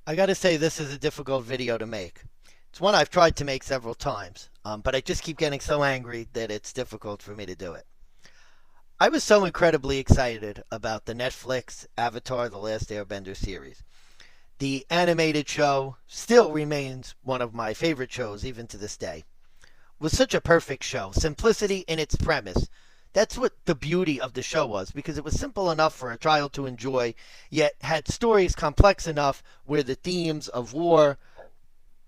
I gotta say, this is a difficult video to make. It's one I've tried to make several times, but I just keep getting so angry that it's difficult for me to do it. I was so incredibly excited about the Netflix Avatar The Last Airbender series. The animated show still remains one of my favorite shows, even to this day. It was such a perfect show. Simplicity in its premise. That's what the beauty of the show was, because it was simple enough for a child to enjoy, yet had stories complex enough where the themes of war,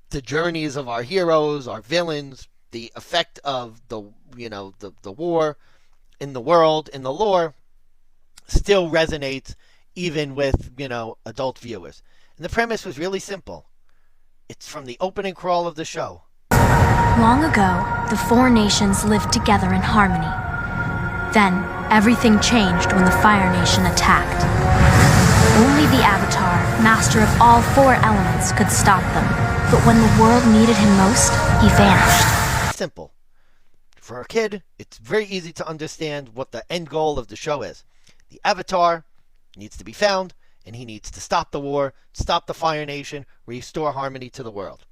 the journeys of our heroes, our villains, the effect of the war in the world, in the lore, still resonates even with, adult viewers. And the premise was really simple. It's from the opening crawl of the show. Long ago, the four nations lived together in harmony. Then, everything changed when the Fire Nation attacked. Only the Avatar, master of all four elements, could stop them. But when the world needed him most, he vanished. Simple. For a kid, it's very easy to understand what the end goal of the show is. The Avatar needs to be found, and he needs to stop the war, stop the Fire Nation, restore harmony to the world.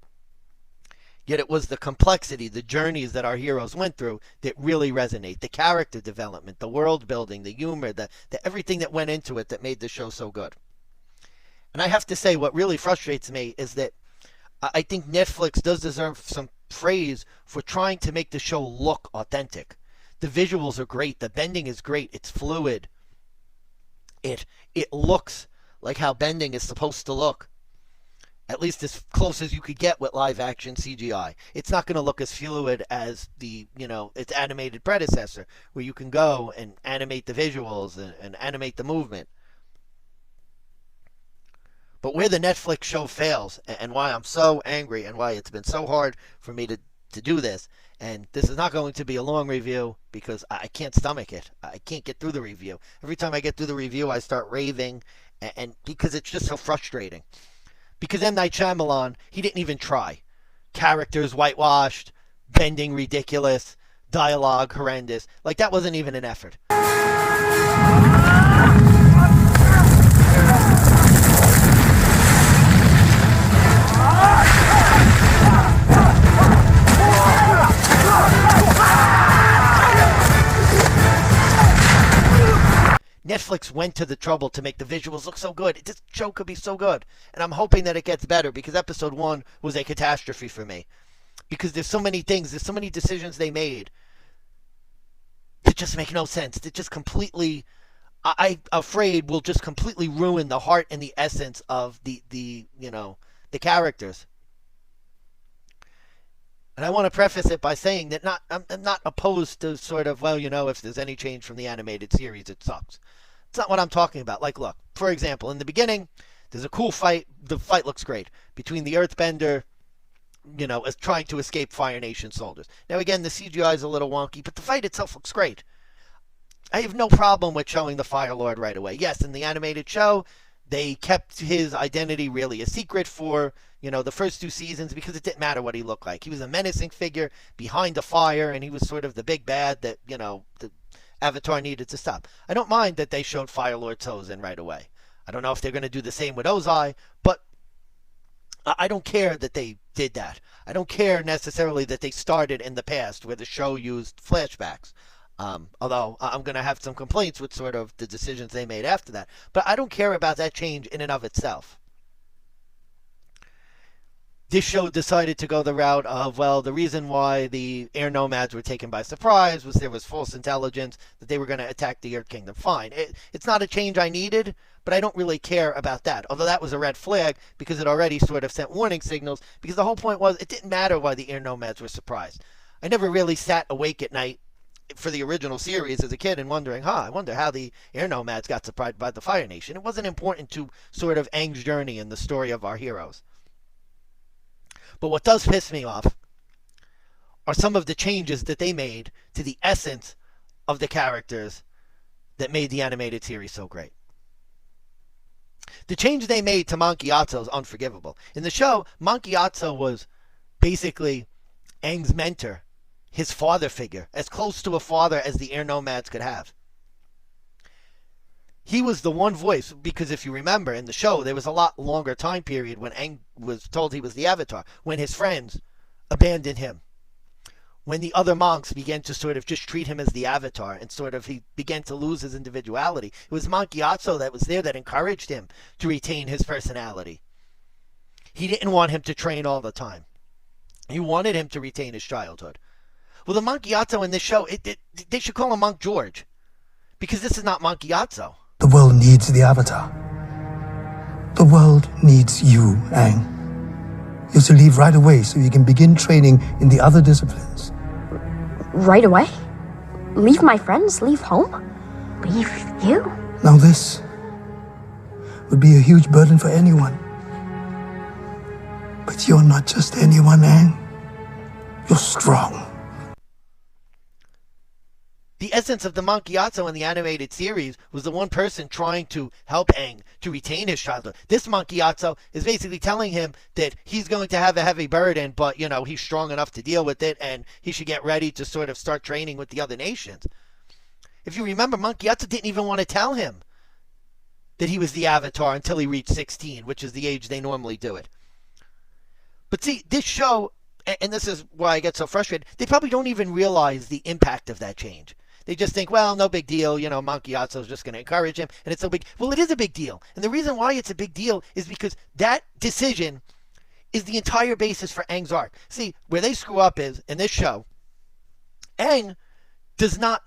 Yet it was the complexity, the journeys that our heroes went through that really resonate. The character development, the world building, the humor, the everything that went into it that made the show so good. And I have to say, what really frustrates me is that I think Netflix does deserve some praise for trying to make the show look authentic. The visuals are great. The bending is great. It's fluid. It looks like how bending is supposed to look. At least as close as you could get with live action CGI. It's not going to look as fluid as its animated predecessor, where you can go and animate the visuals and animate the movement. But where the Netflix show fails, and why I'm so angry, and why it's been so hard for me to do this, and this is not going to be a long review because I can't stomach it. I can't get through the review. Every time I get through the review, I start raving, and because it's just so frustrating. Because M. Night Shyamalan, he didn't even try. Characters whitewashed, bending ridiculous, dialogue horrendous. Like, that wasn't even an effort. Netflix went to the trouble to make the visuals look so good. This show could be so good. And I'm hoping that it gets better, because episode 1 was a catastrophe for me. Because there's so many things, there's so many decisions they made that just make no sense. That just completely, I'm afraid, will just completely ruin the heart and the essence of the characters. And I want to preface it by saying that I'm not opposed to sort of, if there's any change from the animated series, it sucks. It's not what I'm talking about. Like, look, for example, in the beginning, there's a cool fight. The fight looks great between the Earthbender, as trying to escape Fire Nation soldiers. Now, again, the CGI is a little wonky, but the fight itself looks great. I have no problem with showing the Fire Lord right away. Yes, in the animated show, they kept his identity really a secret for, the first 2 seasons, because it didn't matter what he looked like. He was a menacing figure behind the fire, and he was sort of the big bad that, the Avatar needed to stop. I don't mind that they showed Fire Lord Sozin right away. I don't know if they're going to do the same with Ozai, but I don't care that they did that. I don't care necessarily that they started in the past where the show used flashbacks. Although I'm going to have some complaints with sort of the decisions they made after that. But I don't care about that change in and of itself. This show decided to go the route of, the reason why the air nomads were taken by surprise was there was false intelligence that they were going to attack the Earth Kingdom. Fine. It's not a change I needed, but I don't really care about that. Although that was a red flag, because it already sort of sent warning signals, because the whole point was it didn't matter why the air nomads were surprised. I never really sat awake at night for the original series as a kid and wondering, I wonder how the air nomads got surprised by the Fire Nation. It wasn't important to sort of Aang's journey and the story of our heroes. But what does piss me off are some of the changes that they made to the essence of the characters that made the animated series so great. The change they made to Monkey Otso is unforgivable. In the show, Monkey Otso was basically Aang's mentor, his father figure, as close to a father as the air nomads could have. He was the one voice, because if you remember in the show, there was a lot longer time period when Aang was told he was the Avatar, when his friends abandoned him, when the other monks began to sort of just treat him as the Avatar, and sort of he began to lose his individuality. It was Monk Gyatso that was there that encouraged him to retain his personality. He didn't want him to train all the time. He wanted him to retain his childhood. Well, the Monk Gyatso in this show, they should call him Monk George, because this is not Monk Gyatso. The world needs the Avatar. The world needs you, Aang. You're to leave right away so you can begin training in the other disciplines. Right away? Leave my friends? Leave home? Leave you? Now this would be a huge burden for anyone. But you're not just anyone, Aang. You're strong. The essence of the Monk Gyatso in the animated series was the one person trying to help Aang to retain his childhood. This Monk Gyatso is basically telling him that he's going to have a heavy burden, but, you know, he's strong enough to deal with it, and he should get ready to sort of start training with the other nations. If you remember, Monk Gyatso didn't even want to tell him that he was the Avatar until he reached 16, which is the age they normally do it. But see, this show, and this is why I get so frustrated, they probably don't even realize the impact of that change. They just think, well, no big deal, you know, Monk Gyatso is just going to encourage him, and it's so big. Well, it is a big deal. And the reason why it's a big deal is because that decision is the entire basis for Aang's arc. See, where they screw up is, in this show, Aang does not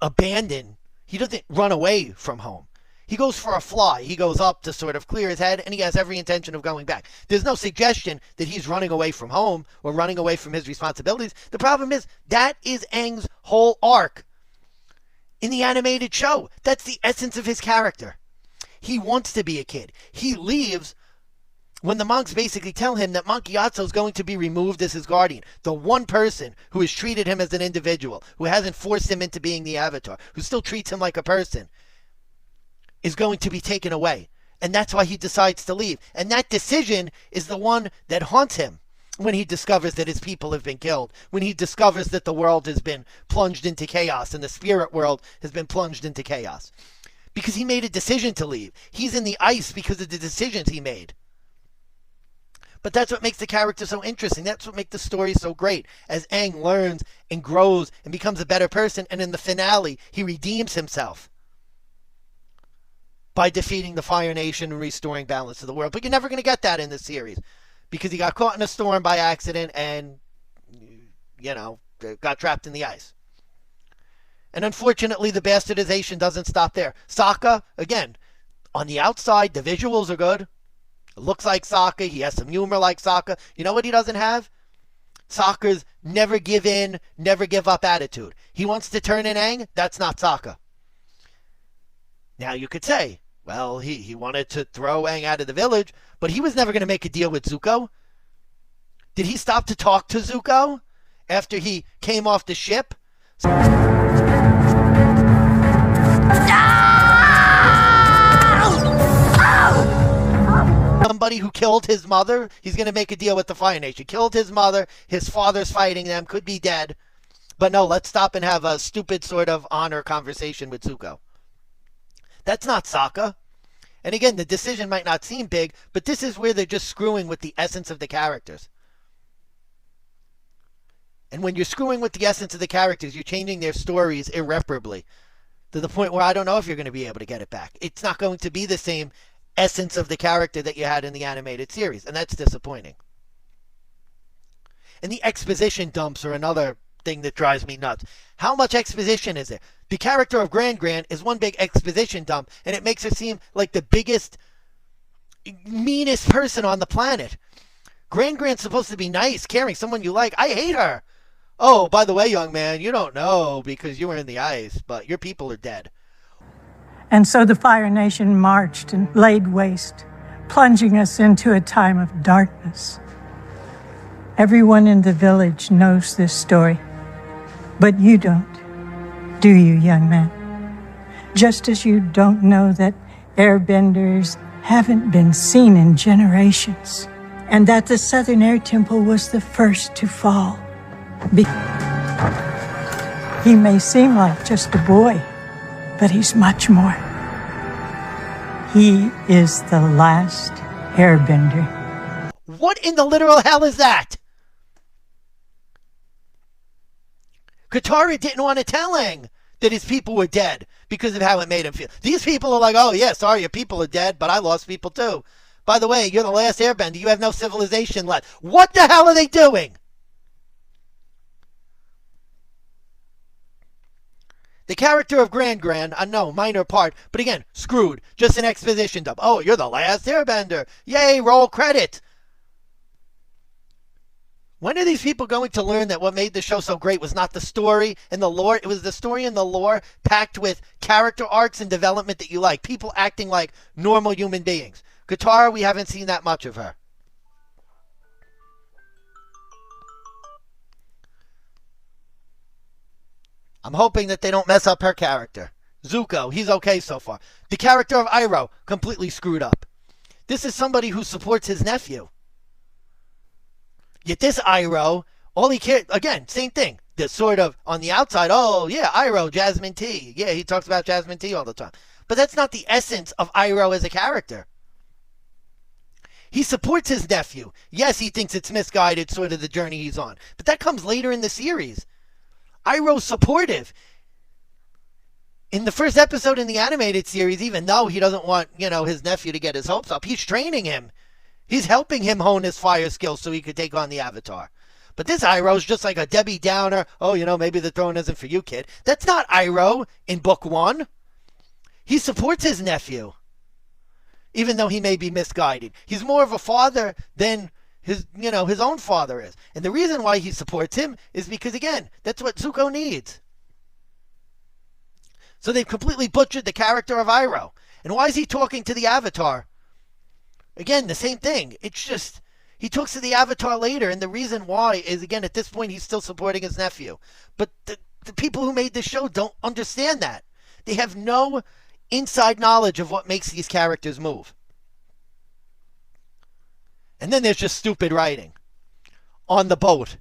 abandon, he doesn't run away from home. He goes for a fly. He goes up to sort of clear his head, and he has every intention of going back. There's no suggestion that he's running away from home or running away from his responsibilities. The problem is, that is Aang's whole arc in the animated show. That's the essence of his character. He wants to be a kid. He leaves when the monks basically tell him that Monk Gyatso is going to be removed as his guardian. The one person who has treated him as an individual, who hasn't forced him into being the Avatar, who still treats him like a person, is going to be taken away. And that's why he decides to leave. And that decision is the one that haunts him when he discovers that his people have been killed, when he discovers that the world has been plunged into chaos and the spirit world has been plunged into chaos. Because he made a decision to leave. He's in the ice because of the decisions he made. But that's what makes the character so interesting. That's what makes the story so great. As Aang learns and grows and becomes a better person, and in the finale, he redeems himself by defeating the Fire Nation and restoring balance to the world. But you're never going to get that in this series, because he got caught in a storm by accident and, you know, got trapped in the ice. And unfortunately, the bastardization doesn't stop there. Sokka, again, on the outside, the visuals are good. It looks like Sokka. He has some humor like Sokka. You know what he doesn't have? Sokka's never give in, never give up attitude. He wants to turn in Aang. That's not Sokka. Now you could say, well, he wanted to throw Aang out of the village, but he was never going to make a deal with Zuko. Did he stop to talk to Zuko after he came off the ship? Somebody who killed his mother, he's going to make a deal with the Fire Nation. Killed his mother, his father's fighting them, could be dead. But no, let's stop and have a stupid sort of honor conversation with Zuko. That's not Sokka. And again, the decision might not seem big, but this is where they're just screwing with the essence of the characters. And when you're screwing with the essence of the characters, you're changing their stories irreparably, to the point where I don't know if you're going to be able to get it back. It's not going to be the same essence of the character that you had in the animated series, and that's disappointing. And the exposition dumps are another thing that drives me nuts. How much exposition is there? The character of Gran Gran is one big exposition dump, and it makes her seem like the biggest, meanest person on the planet. Gran Gran's supposed to be nice, caring, someone you like. I hate her. Oh, by the way, young man, you don't know because you were in the ice, but your people are dead. And so the Fire Nation marched and laid waste, plunging us into a time of darkness. Everyone in the village knows this story, but you don't, do you, young man? Just as you don't know that airbenders haven't been seen in generations, and that the Southern Air Temple was the first to fall. He may seem like just a boy, but he's much more. He is the last airbender. What in the literal hell is that? Katara didn't want to tell Aang that his people were dead because of how it made him feel. These people are like, oh yeah, sorry, your people are dead, but I lost people too. By the way, you're the last airbender. You have no civilization left. What the hell are they doing? The character of Grand, I know, minor part, but again, screwed. Just an exposition dump. Oh, you're the last airbender. Yay, roll credit. When are these people going to learn that what made the show so great was not the story and the lore? It was the story and the lore packed with character arcs and development that you like. People acting like normal human beings. Katara, we haven't seen that much of her. I'm hoping that they don't mess up her character. Zuko, he's okay so far. The character of Iroh, completely screwed up. This is somebody who supports his nephew. Yet this Iroh, all he cared, again, same thing. The sort of, on the outside, oh yeah, Iroh, Jasmine T. Yeah, he talks about Jasmine T all the time. But that's not the essence of Iroh as a character. He supports his nephew. Yes, he thinks it's misguided, sort of the journey he's on. But that comes later in the series. Iroh's supportive. In the first episode in the animated series, even though he doesn't want, his nephew to get his hopes up, he's training him. He's helping him hone his fire skills so he could take on the Avatar. But this Iroh's just like a Debbie Downer. Oh, maybe the throne isn't for you, kid. That's not Iroh in book 1. He supports his nephew, even though he may be misguided. He's more of a father than his own father is. And the reason why he supports him is because, again, that's what Zuko needs. So they've completely butchered the character of Iroh. And why is he talking to the Avatar? Again, the same thing. It's just, he talks to the Avatar later, and the reason why is, again, at this point, he's still supporting his nephew. But the people who made this show don't understand that. They have no inside knowledge of what makes these characters move. And then there's just stupid writing. On the boat.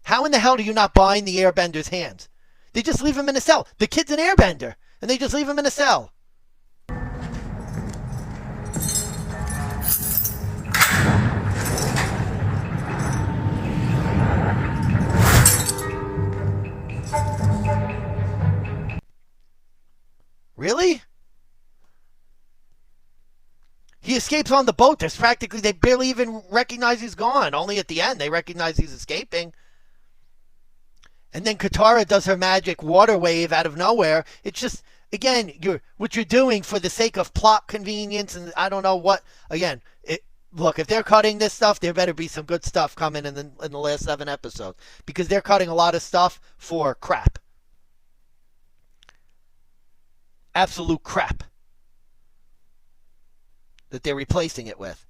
How in the hell do you not bind the airbender's hands? They just leave him in a cell. The kid's an airbender, and they just leave him in a cell. Really? He escapes on the boat. There's practically, they barely even recognize he's gone. Only at the end they recognize he's escaping. And then Katara does her magic water wave out of nowhere. It's just, again, what you're doing for the sake of plot convenience and I don't know what. Again, look, if they're cutting this stuff, there better be some good stuff coming in the last 7 episodes. Because they're cutting a lot of stuff for crap. Absolute crap. That they're replacing it with.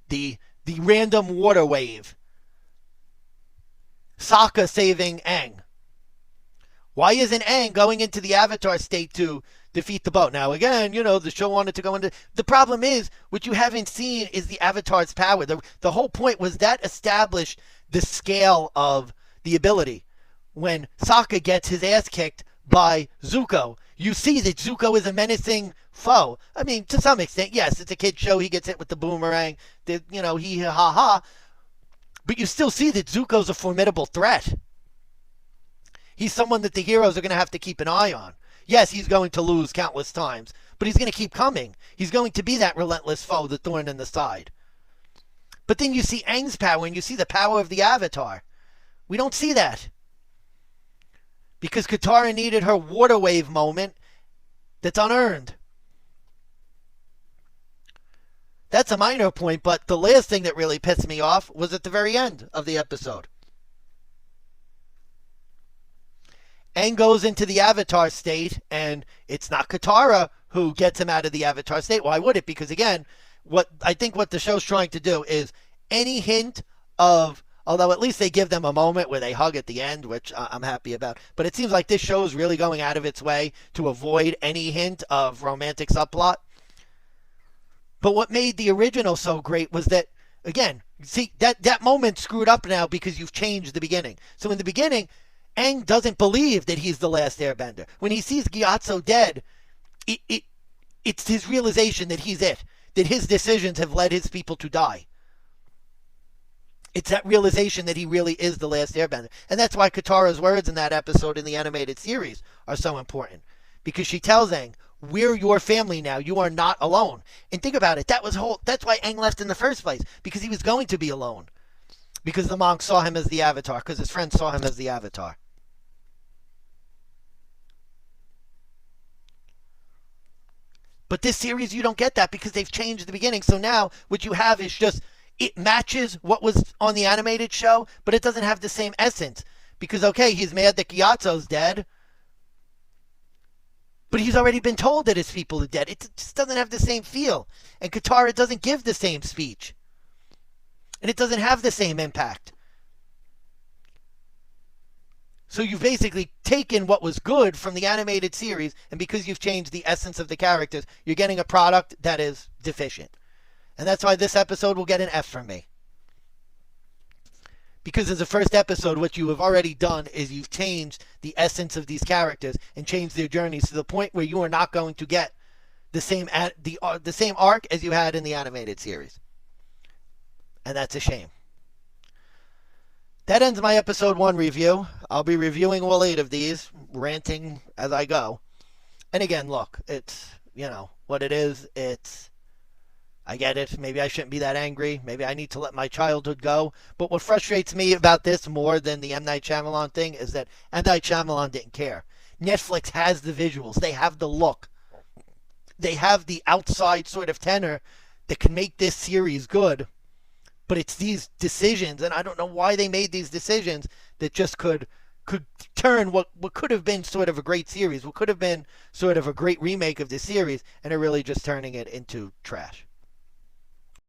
The random water wave. Sokka saving Aang. Why isn't Aang going into the Avatar state to defeat the boat? Now, again, the show wanted to go into... The problem is, what you haven't seen is the Avatar's power. The whole point was that established the scale of the ability. When Sokka gets his ass kicked by Zuko, you see that Zuko is a menacing foe. I mean, to some extent, yes, it's a kid's show. He gets hit with the boomerang. He ha ha. But you still see that Zuko's a formidable threat. He's someone that the heroes are going to have to keep an eye on. Yes, he's going to lose countless times, but he's going to keep coming. He's going to be that relentless foe, the thorn in the side. But then you see Aang's power, and you see the power of the Avatar. We don't see that. Because Katara needed her water wave moment that's unearned. That's a minor point, but the last thing that really pissed me off was at the very end of the episode. Aang goes into the Avatar state, and it's not Katara who gets him out of the Avatar state. Why would it? Because, again, I think what the show's trying to do is any hint of, although at least they give them a moment where they hug at the end, which I'm happy about, but it seems like this show is really going out of its way to avoid any hint of romantic subplot. But what made the original so great was that, again, see, that moment screwed up now because you've changed the beginning. So in the beginning, Aang doesn't believe that he's the last airbender. When he sees Gyatso dead, It's his realization that he's it, that his decisions have led his people to die. It's that realization that he really is the last airbender. And that's why Katara's words in that episode in the animated series are so important. Because she tells Aang, we're your family now. You are not alone. And think about it. That's why Aang left in the first place. Because he was going to be alone. Because the monks saw him as the Avatar. Because his friends saw him as the Avatar. But this series, you don't get that because they've changed the beginning. So now what you have is just, it matches what was on the animated show, but it doesn't have the same essence. Because, okay, he's mad that Gyatso's dead, but he's already been told that his people are dead. It just doesn't have the same feel. And Katara doesn't give the same speech. And it doesn't have the same impact. So you've basically taken what was good from the animated series, and because you've changed the essence of the characters, you're getting a product that is deficient. And that's why this episode will get an F from me. Because as a first episode, what you have already done is you've changed the essence of these characters and changed their journeys to the point where you are not going to get the same arc as you had in the animated series. And that's a shame. That ends my episode 1 review. I'll be reviewing all 8 of these, ranting as I go. And again, look, it's, what it is. I get it. Maybe I shouldn't be that angry. Maybe I need to let my childhood go. But what frustrates me about this more than the M. Night Shyamalan thing is that M. Night Shyamalan didn't care. Netflix has the visuals. They have the look. They have the outside sort of tenor that can make this series good. But it's these decisions, and I don't know why they made these decisions, that just could turn what could have been sort of a great series, what could have been sort of a great remake of this series, and are really just turning it into trash.